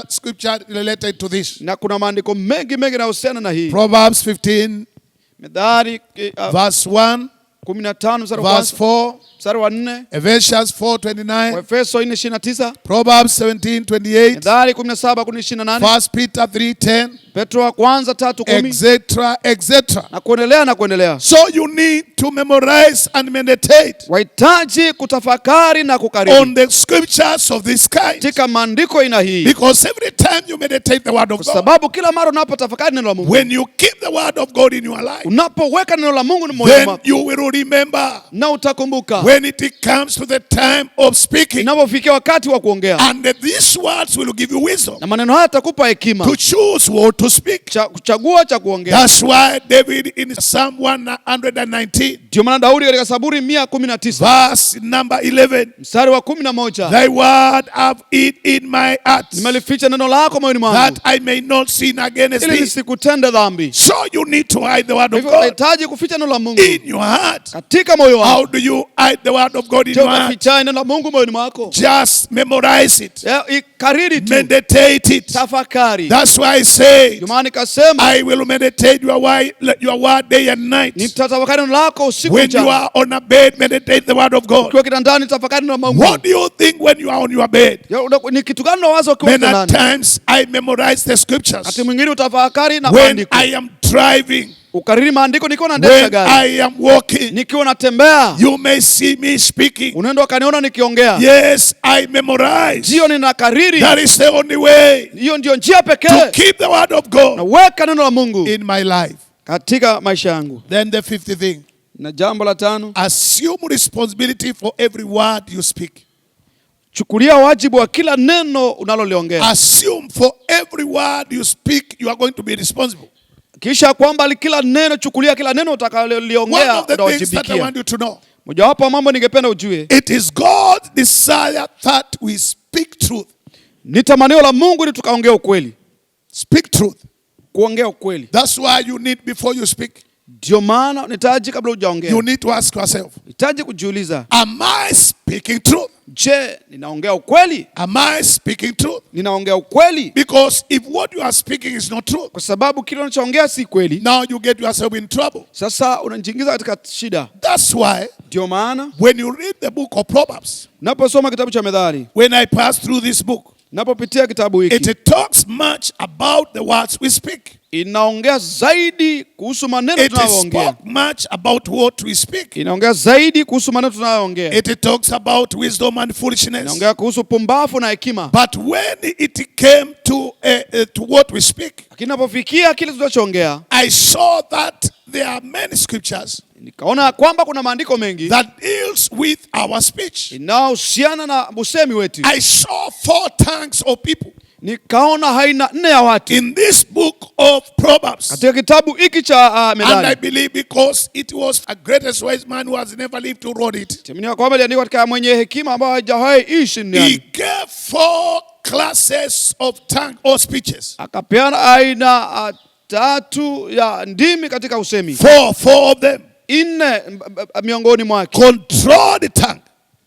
scripture related to this. Na kuna maandiko mengi yanayohusiana na hii. Proverbs 15 Methali verse 1, 15 verse 4, mstari wa 4, Ephesians 4:29, Efeso 4:29, Proverbs 17:28, Methali 17:28, 1 Peter 3:10, Petro wa kwanza 3:10 etc., etc. na kuendelea. So you need to memorize and meditate Wahitaji kutafakari na kukariri on the scriptures of this kind. katika maandiko ina hii. Because every time you meditate the word of Kwa God, sababu kila mara unapotafakari neno la Mungu, when you keep the word of God in your life, unapoweka neno la Mungu moyoni then mwako, you will remember na utakumbuka when it comes to the time of speaking. inapofikia wakati wa kuongea. And these words will give you wisdom Na maneno haya yatakupa hekima to choose what to speak. kuchagua cha kuongea. That's why David in Psalm 119, Ndio maana Daudi katika Zaburi 119 verse number 11, mstari wa 11, thy word have hid in my heart, nimelificha neno lako moyoni mwangu that I may not sin against ili thee. nisikutende dhambi. So you need to hide the word of Hivyo God unahitaji kuficha neno la Mungu in your heart. katika moyo wako. How do you hide the word of God in Je, your heart? unaficha neno la Mungu moyoni mwako? Just memorize it, Ikariri tu, meditate it. tafakari. That's why I say, Ndio maana nikasema I will meditate your word day and night. nitatafakari neno lako usiku When you mchana. are on a bed, meditate the word of God. Ukiwa kitandani tafakari neno la Mungu. What do you think when you are on your bed? Ni kitu gani unawaza ukiwa Many kitandani? times I memorize the scriptures. Wakati mwingine utafakari na When maandiko. I am driving, Ukariri maandiko nikiwa naendesha when gari. I am walking, Nikiwa natembea. you may see me speaking. Unaenda ukaniona nikiongea. Yes, I memorize. Ndio ninakariri. That is the only way Hiyo ndio njia to pekee. keep the word of God Naweka neno la Mungu in my life. katika maisha yangu. Then the fifth thing, Na jambo la 5, assume responsibility for every word you speak. chukulia wajibu wa kila neno unaloliongea. Assume for every word you speak, you are going to be responsible. Kisha kwamba kila neno, chukulia kila neno One utakaloliongea of the things that I utawajibikia. want you to know, Mojawapo wa mambo ningependa ujue, it is God's desire that we speak truth. ni tamanio la Mungu ili tukaongea ukweli. Speak truth. Kuongea ukweli. That's why you need, before you speak, Ndio maana unahitaji kabla hujaongea. you need to ask yourself, Unahitaji kujiuliza, am I speaking truth? je, ninaongea ukweli? Am I speaking truth? Ninaongea ukweli? Because if what you are speaking is not truth, Kwa sababu kile unachoongea si kweli, now you get yourself in trouble. sasa unajiingiza katika shida. That's why Ndio maana when you read the book of Proverbs, unaposoma kitabu cha Methali, when I pass through this book, unapopitia kitabu hiki, it talks much about the words we speak. inaongea zaidi kuhusu maneno It tunayoongea. spoke much about what we speak. Inaongea zaidi kuhusu maneno tunayoongea. It talks about wisdom and foolishness. Inaongea kuhusu pumbafu na hekima. But when it came to what we speak, Lakini inapofikia kile tunachoongea, I saw that there are many scriptures nikaona kwamba kuna maandiko mengi that deals with our speech. inayohusiana na usemi wetu. I saw 4 tongues of people nikaona aina 4 ya watu in this book of Proverbs. katika kitabu hiki cha And I Methali. believe because it was a greatest wise man who has never lived to wrote it. Timini kwamba iliandikwa katika mwenye hekima ambaye hajawahi ishi He duniani. gave 4 classes of tongue or speeches. Akapeana aina 3 ya ndimi katika usemi. 4 of them. 4 miongoni mwake. Control the tongue.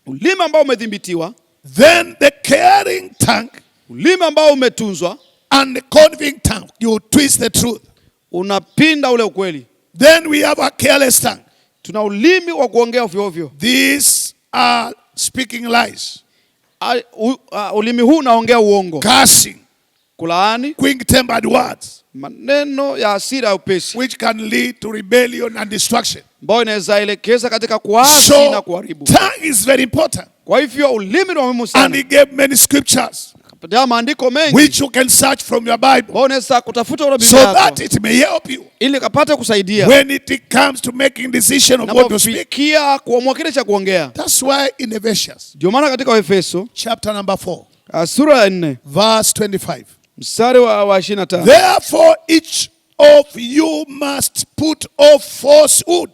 Ulimi ambao umedhibitiwa, Then the caring tongue ulimi ambao umetunzwa, and the conniving tongue. You twist the truth. unapinda ule ukweli. Then we have a careless tongue. Tuna ulimi wa kuongea ovyo ovyo. These are speaking lies, Ulimi huu unaongea uongo, cursing, kulaani, quick-tempered words, maneno ya hasira ya upesi, which can lead to rebellion and destruction. ambayo inaweza elekeza katika kuasi So, na kuharibu. tongue is very important. Kwa hivyo ulimi ni muhimu And sana. he gave many scriptures, Kapatia maandiko mengi which you can search from your Bible, ambao unaweza kutafuta ule so Biblia that yako it may help you ili kapate kusaidia when it comes to making decision of what to speak. napofikia kuamua kile cha kuongea. That's why in Ephesians, Ndio maana katika Efeso chapter number 4, sura ya 4 verse 25. mstari wa 25. Therefore, each of you must put off falsehood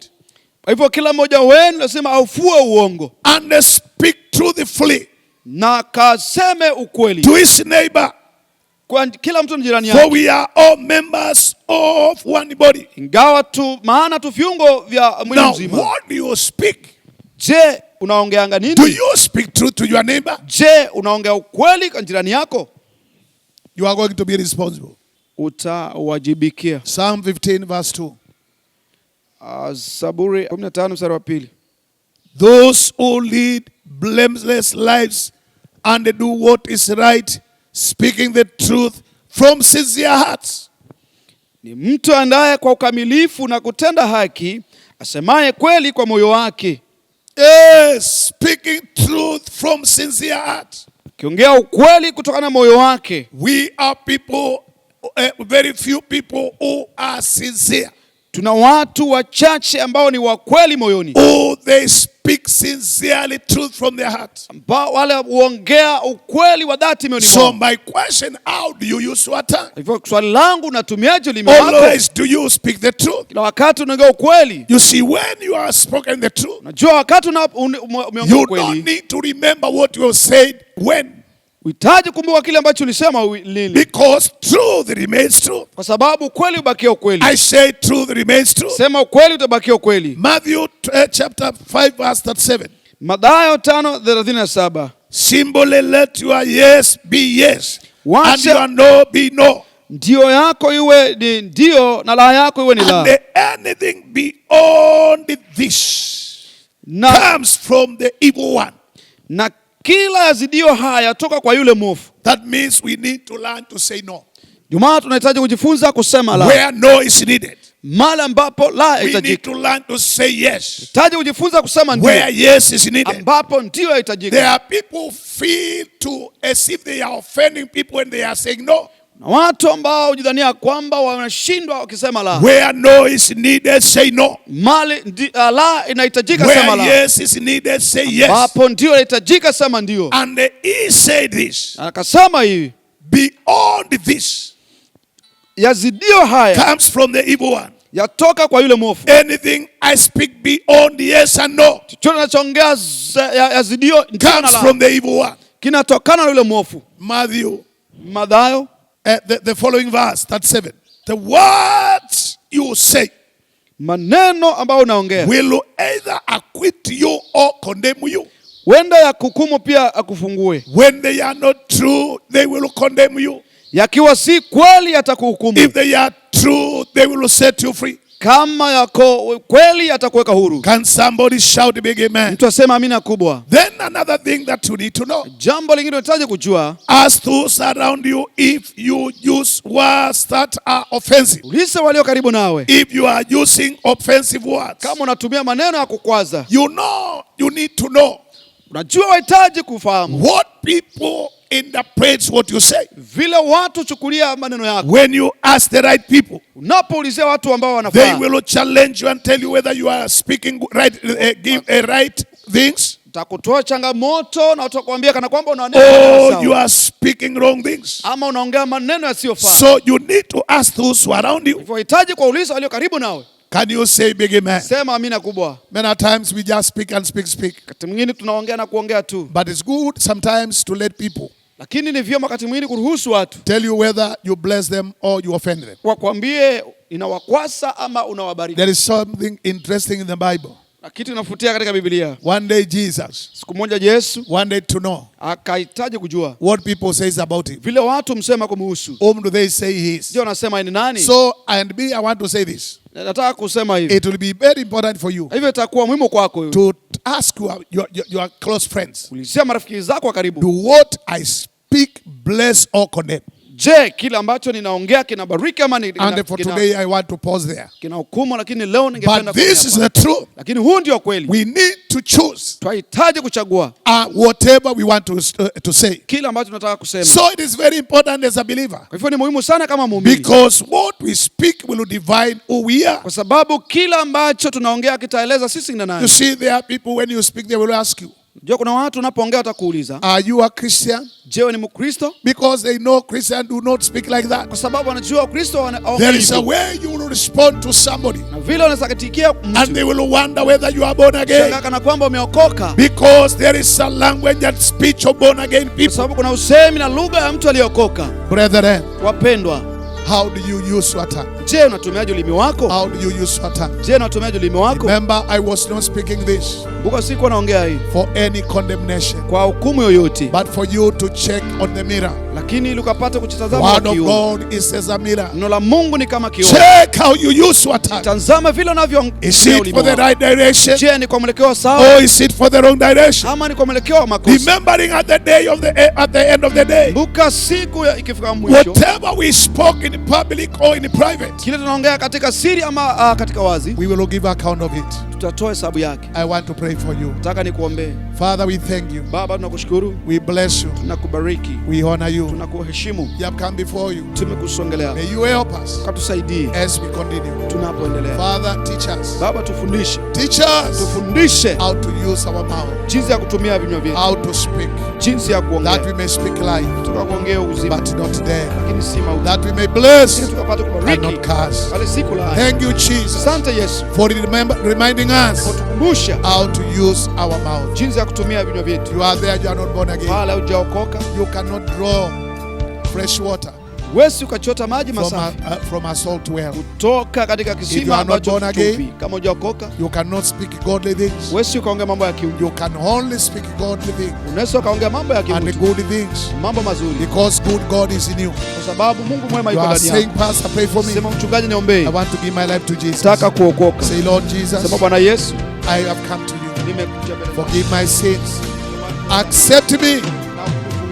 Kwa hivyo kila mmoja wenu lazima aufue uongo and speak truthfully na kaseme ukweli to his neighbor, kwa kila mtu ni jirani for yake. we are all members of one body. Ingawa maana tu viungo vya mwili Now, mzima. what do you speak? Je, unaongeanga Do nini? you speak truth to your neighbor? Je, unaongea ukweli kwa jirani yako? You are going to be responsible. Utawajibikia. Psalm 15 verse 2. Zaburi 15 mstari wa 2. Those who lead blameless lives and do what is right, speaking the truth from sincere hearts. Ni mtu andaye kwa ukamilifu na kutenda haki, asemaye kweli kwa moyo wake. Yes, speaking truth from sincere hearts. Kiongea ukweli kutokana na moyo wake. We are people, very few people who are sincere. Tuna watu wachache ambao ni wa kweli moyoni. Oh, they speak sincerely truth from their heart. Ambao wale huongea ukweli wa dhati moyoni So mwao. my question, how do you use your tongue? Hivyo swali langu, unatumiaje ulimi wako? Always do you speak the truth? Kila wakati unaongea ukweli. You see, when you are spoken the truth, Unajua wakati umeongea you ukweli, don't need to remember what you have said when. uhitaji kumbuka kile ambacho ulisema lini. Because truth remains truth. Kwa sababu ukweli ubakia ukweli. I say truth remains truth. Sema ukweli utabakia ukweli. Matthew chapter 5 verse 37. Mathayo 5:37. Simply let your yes be yes, Wacha- and your no be no, Ndio yako iwe ni ndio na la yako iwe ni and la. anything beyond this Na, comes from the evil one. na kila yazidio haya toka kwa yule mwovu. That means we need to learn to say no. Ndio maana tunahitaji kujifunza kusema la. Where no is needed, Mahali ambapo la we need yahitajika. to learn to say yes. Tunahitaji kujifunza kusema Where ndio yes is needed. ambapo ndio There yahitajika. are people who feel as if they are offending people when they are saying no. Na watu ambao hujidhania kwamba wanashindwa wakisema la. Where no is needed, say no. Mahali la inahitajika Where sema la. yes is needed, say yes. Ambapo ndio inahitajika sema ndio. And he said this, Akasema hivi, beyond this yazidio haya comes from the evil one. yatoka kwa yule mwovu. Anything I speak beyond yes and no Chochote nachoongea yazidio ndio na comes la, from the evil one. kinatokana na yule mwovu. Matthew, Mathayo the following verse, 37. The words you say maneno ambayo unaongea will either acquit you or condemn you. wenda ya kukumu pia akufungue. When they are not true, they will condemn you. Yakiwa si kweli yatakuhukumu. If they are true, they will set you free. Kama yako kweli yatakuweka huru. Can somebody shout a big amen? Mtu asema amina kubwa. Then another thing that you need to know, Jambo lingine unahitaji kujua, ask those around you if you use words that are offensive. uliza walio karibu nawe. If you are using offensive words, Kama unatumia maneno ya kukwaza, you need to know unajua wahitaji kufahamu what people interpret what you say. vile watu chukulia maneno yako. When you ask the right people, Unapoulizia watu ambao they wanafaa, will challenge you and tell you whether you are speaking right, give right things. Watakutoa changamoto na watakwambia kana kwamba unaonea you are speaking wrong things. ama unaongea maneno yasiyofaa. So you need to ask those who are around you. Unahitaji kuuliza walio karibu nawe. Can you say big amen? Sema amina kubwa. Many times we just speak and speak. Wakati mwingine tunaongea na kuongea tu. But it's good sometimes to let people Lakini ni vyema wakati mwingine kuruhusu watu tell you whether you bless them or you offend them. wakwambie inawakwasa ama unawabariki. There is something interesting in the Bible. Na kitu kinafutia katika Biblia. One day Jesus Siku moja Yesu wanted to know akahitaji kujua what people says about him. vile watu msema kumhusu. Whom do they say he is? Ndio nasema ni nani? So and me, I want to say this. Nataka kusema hivi. It will be very important for you Hivyo itakuwa muhimu kwako to ask your close friends. ulizia marafiki zako wa karibu. Do what I speak bless or condemn? Je, kile ambacho ninaongea kinabariki ama And for today I want to pause there. kina hukumu? Lakini leo ningependa But this is the truth. lakini huu ndio kweli. We need to choose Tunahitaji kuchagua whatever we want to say. kile ambacho tunataka kusema. So it is very important as a believer. Kwa hivyo ni muhimu sana kama muumini. Because what we speak will define who we are. Kwa sababu kila ambacho tunaongea kitaeleza sisi ni You nani. see, there are people when you speak, they will ask you, Unajua kuna watu unapoongea watakuuliza, are you a Christian? je, wewe ni Mkristo? Because they know Christians do not speak like that. Kwa sababu wanajua Wakristo There is a way you will respond to somebody na vile wanaweza katikia and mtu they will wonder whether you are born again. shangaa kana kwamba umeokoka. Because there is a language and speech of born again Kwa people. sababu kuna usemi na lugha ya mtu aliyeokoka. Brethren, Wapendwa, how do you use your tongue? je, unatumiaje ulimi wako? How do you use your tongue? Je, unatumiaje ulimi wako? Remember, I was not speaking this Kumbuka sikuwa naongea hii for any condemnation, kwa hukumu yoyote, but for you to check on the mirror. lakini ili ukapata kujitazama Word kwa of kioo. God is as a mirror. Neno la Mungu ni kama kioo. Check how you use your tongue. Tazama vile unavyoongea Is it ulimi for the wako. right direction Je, ni kwa mwelekeo sawa or is it for the wrong direction? ama ni kwa mwelekeo wa makosa? Remembering at the end of the day, Kumbuka siku ikifika mwisho, whatever we spoke in public or in private, kile tunaongea katika siri ama katika wazi, we will give account of it. tutatoa hesabu yake. I want to pray for you. Nataka nikuombee. Father, we thank you. Baba, tunakushukuru, We bless you. tunakubariki, We honor you. tunakuheshimu, We have come before you. tumekusongelea. May you help us Katusaidie as we continue. tunapoendelea. Father, teach us. Baba, tufundishe, Teach us tufundishe how to use our mouth, jinsi ya kutumia vinywa vyetu, how to speak, jinsi ya that kuongea, we may speak life, tukakuongea uzima but not death, lakini si mauti, that we may bless ili tukapate and kubariki not curse. wale siku la. Thank you, Jesus, Asante Yesu for reminding us kwa kutukumbusha how to use our mouth. jinsi ya kutumia vinywa vyetu. You are there, you are not born again. Wala hujaokoka, You cannot draw fresh water wesi ukachota maji masafi from a salt well. kutoka katika If you kisima are not ambacho born kitupi. again, Kama hujaokoka, You cannot speak godly things. wesi ukaongea mambo ya kiungu. You can only speak godly things Unaweza ukaongea mambo ya and kiungu, good things, mambo mazuri, because good God is in you. kwa sababu Mungu mwema You yuko are ndani saying, yako. Pastor, pray for me. Sema mchungaji, niombee, I want to give my life to Jesus. nataka kuokoka. Say, Lord Jesus, Sema Bwana Yesu, I have come to you. nimekuja mbele zako. Forgive my sins. Accept me.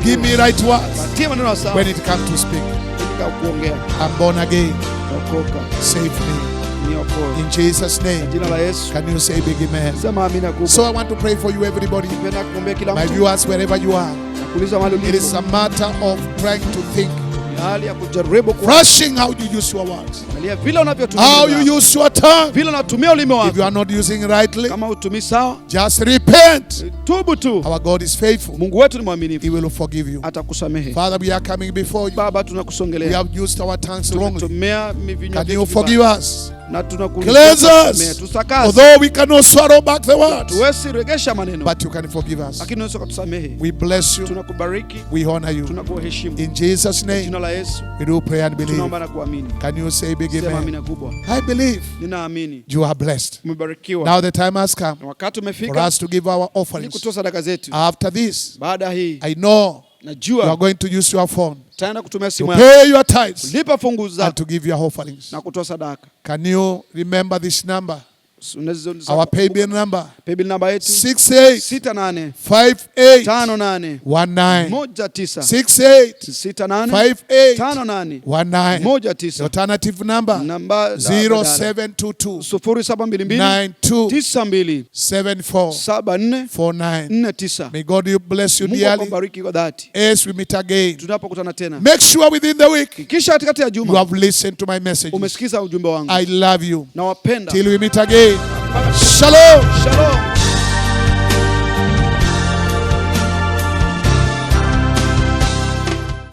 Give me right words Patia maneno sawa when it comes to speak. katika kuongea. I'm born again. Okoka, Save me. niokoe. In Jesus' name. Jina la Yesu. Can you say big amen? Sema amina kubwa. So I want to pray for you, everybody. Napenda kuombea kila My mtu. viewers, wherever you are. Kuuliza mahali It is ulipo. a matter of trying to think. Ni hali ya kujaribu Rushing how you use your words. kuangalia vile unavyotumia. How ulimi you wako. use your tongue. Vile unatumia ulimi If you wako. are not using rightly, Kama utumii sawa, just repent. tubu tu. Our God is faithful. Mungu wetu ni mwaminifu, He will forgive you. atakusamehe. Father, we are coming before you. Baba, We tunakusongelea. have used our tongues wrongly. Tumetumia vinywa Can you vyetu forgive vibaya. us? Na Cleanse tunakusamehe. us. Tusakaze. Although we cannot swallow back the words, Tuwezi regesha maneno, but you can forgive us. lakini unaweza kutusamehe. We bless you. Tunakubariki, We honor you. tunakuheshimu. In Jesus' name, Jina la Yesu we do pray and believe. tunaomba na kuamini. Can you say big Sema amen? amina kubwa. I believe Ninaamini you are blessed. umebarikiwa. Now the time has come Na wakati for umefika us to give our ili offerings. kutoa sadaka zetu. After this, Baada hii I know you are najua going to use your phone tutaenda kutumia to simu yako pay your tithes lipa fungu and zako to give your offerings. na kutoa sadaka. Can you remember this number? Unaweza Our paybill number, paybill namba yetu 685819. 685819 685819. 685819 The alternative number, namba 0722 0722 92 74 7449. 49. May God bless you Mungu dearly akubariki kwa dhati. as we meet again. Tunapokutana tena, Make sure within the week kisha katikati ya you juma have listened to my message. umesikiza ujumbe wangu. I love you. Nawapenda. Till we meet again. Shalom. Shalom.